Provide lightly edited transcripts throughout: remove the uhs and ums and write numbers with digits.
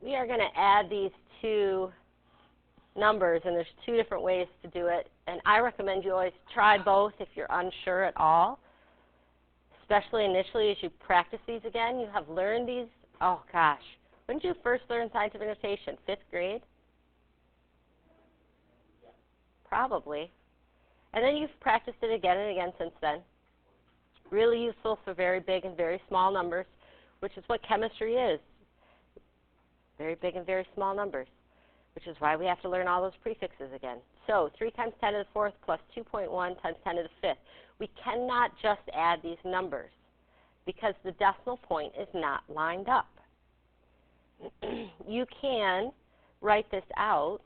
we are going to add these two numbers, and there's two different ways to do it. And I recommend you always try both if you're unsure at all, especially initially as you practice these again. You have learned these, oh gosh, when did you first learn scientific notation? 5th grade? Probably. And then you've practiced it again and again since then. Really useful for very big and very small numbers, which is what chemistry is. Very big and very small numbers, which is why we have to learn all those prefixes again. So 3 times 10 to the 4th plus 2.1 times 10 to the 5th. We cannot just add these numbers because the decimal point is not lined up. You can write this out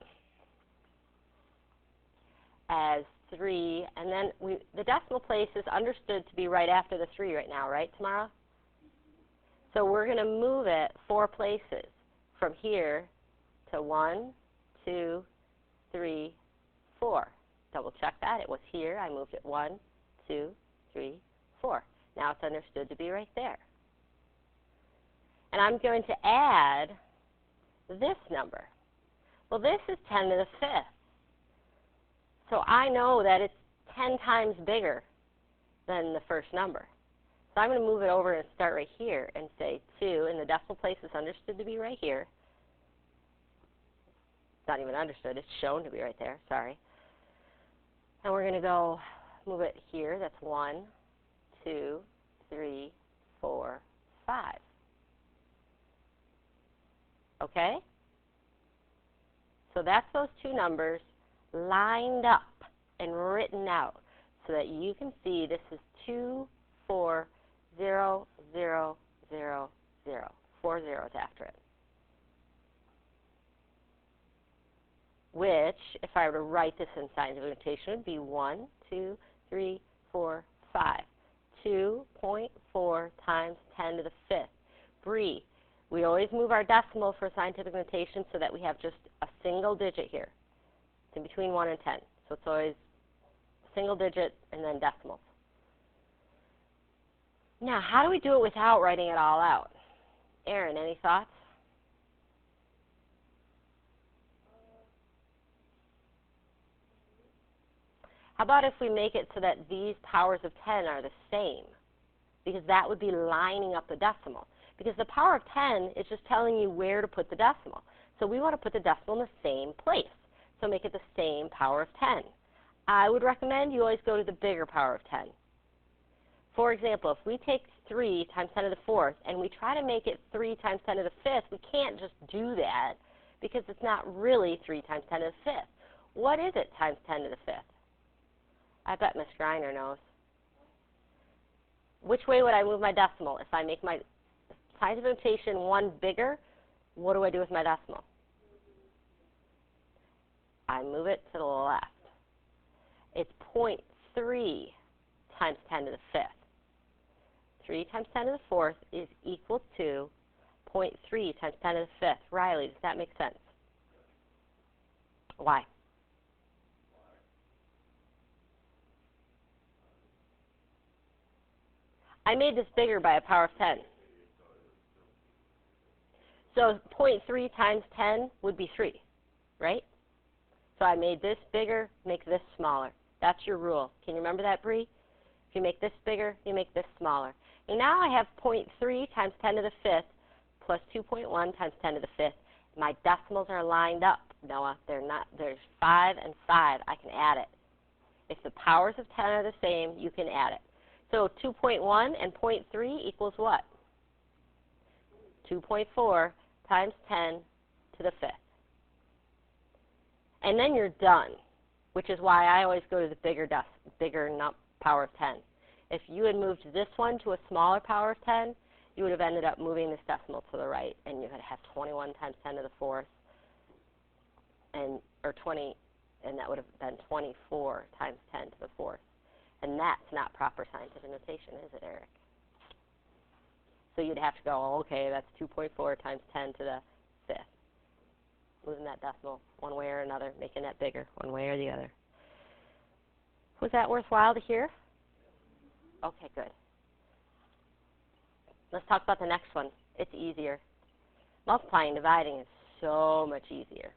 as 3, and then the decimal place is understood to be right after the 3 right now, right, Tamara? So we're going to move it 4 places from here to 1, 2, 3, 4. Double check that. It was here. I moved it 1, 2, 3, 4. Now it's understood to be right there. And I'm going to add this number. Well, this is 10 to the 5th. So I know that it's 10 times bigger than the first number. So I'm going to move it over and start right here and say 2, and the decimal place is understood to be right here. It's not even understood. It's shown to be right there. Sorry. And we're going to go move it here. That's 1, 2, 3, 4, 5. Okay? So that's those two numbers lined up and written out so that you can see this is 2, 4, 0, 0, 0, 0. 4 zeros after it. Which, if I were to write this in scientific notation, would be 1, 2, 3, 4, 5. 2.4 times 10 to the 5th. Bree, we always move our decimal for scientific notation so that we have just a single digit here. It's in between 1 and 10. So it's always single digit and then decimals. Now, how do we do it without writing it all out? Erin, any thoughts? How about if we make it so that these powers of 10 are the same? Because that would be lining up the decimal. Because the power of 10 is just telling you where to put the decimal. So we want to put the decimal in the same place. So make it the same power of 10. I would recommend you always go to the bigger power of 10. For example, if we take 3 times 10 to the 4th and we try to make it 3 times 10 to the 5th, we can't just do that because it's not really 3 times 10 to the 5th. What is it times 10 to the 5th? I bet Ms. Greiner knows. Which way would I move my decimal? If I make my scientific notation 1 bigger, what do I do with my decimal? I move it to the left. It's 0.3 times 10 to the 5th. 3 times 10 to the 4th is equal to 0.3 times 10 to the 5th. Riley, does that make sense? Why? I made this bigger by a power of 10. So 0.3 times 10 would be 3, right? So I made this bigger, make this smaller. That's your rule. Can you remember that, Bree? If you make this bigger, you make this smaller. And now I have 0.3 times 10 to the 5th plus 2.1 times 10 to the 5th. My decimals are lined up, Noah. They're not. There's 5 and 5. I can add it. If the powers of 10 are the same, you can add it. So 2.1 and 0.3 equals what? 2.4 times 10 to the 5th. And then you're done, which is why I always go to the bigger power of 10. If you had moved this one to a smaller power of 10, you would have ended up moving this decimal to the right, and you would have 21 times 10 to the 4th, or 20, and that would have been 24 times 10 to the 4th. And that's not proper scientific notation, is it, Eric? So you'd have to go, oh, okay, that's 2.4 times 10 to the 5th. Moving that decimal one way or another, making that bigger one way or the other. Was that worthwhile to hear? Okay, good. Let's talk about the next one. It's easier. Multiplying and dividing is so much easier.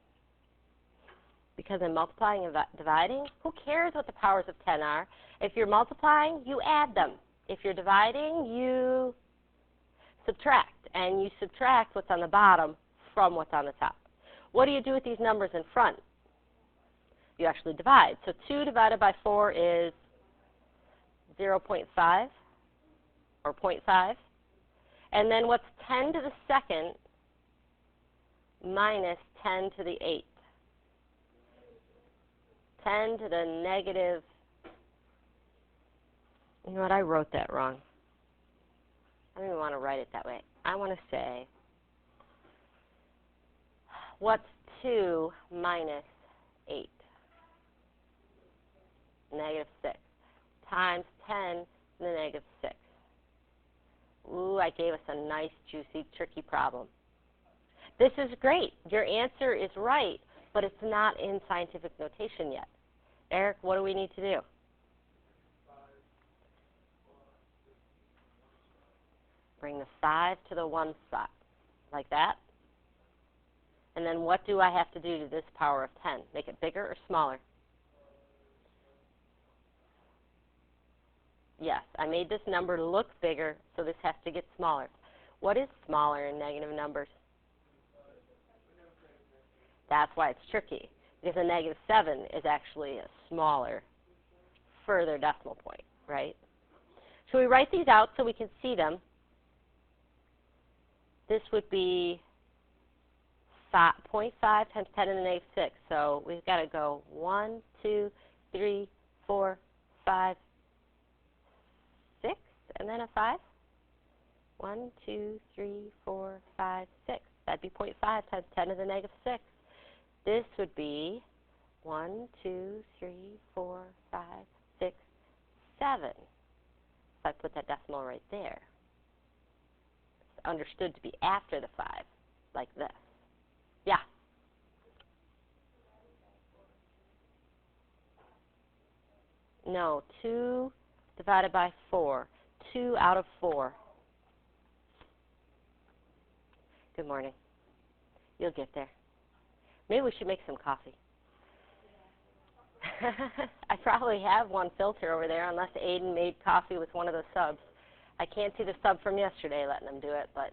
Because in multiplying and dividing, who cares what the powers of 10 are? If you're multiplying, you add them. If you're dividing, you subtract. And you subtract what's on the bottom from what's on the top. What do you do with these numbers in front? You actually divide. So 2 divided by 4 is 0.5 or 0.5. And then what's 10 to the second minus 10 to the 8th? 10 to the negative, you know what, I wrote that wrong. I don't even want to write it that way. I want to say, what's 2 minus 8? Negative 6 times 10 to the negative 6. Ooh, I gave us a nice, juicy, tricky problem. This is great. Your answer is right, but it's not in scientific notation yet. Eric, what do we need to do? Bring the 5 to the 1 spot, like that. And then what do I have to do to this power of 10? Make it bigger or smaller? Yes, I made this number look bigger, so this has to get smaller. What is smaller in negative numbers? That's why it's tricky, because a negative 7 is actually a smaller, further decimal point, right? So we write these out so we can see them. This would be 0.5 times 10 to the negative 6. So we've got to go 1, 2, 3, 4, 5, 6, and then a 5. 1, 2, 3, 4, 5, 6. That'd be 0.5 times 10 to the negative 6. This would be 1, 2, 3, 4, 5, 6, 7. If I put that decimal right there. It's understood to be after the 5, like this. Yeah? No, 2 divided by 4. 2 out of 4. Good morning. You'll get there. Maybe we should make some coffee. I probably have one filter over there, unless Aiden made coffee with one of the subs. I can't see the sub from yesterday letting them do it, but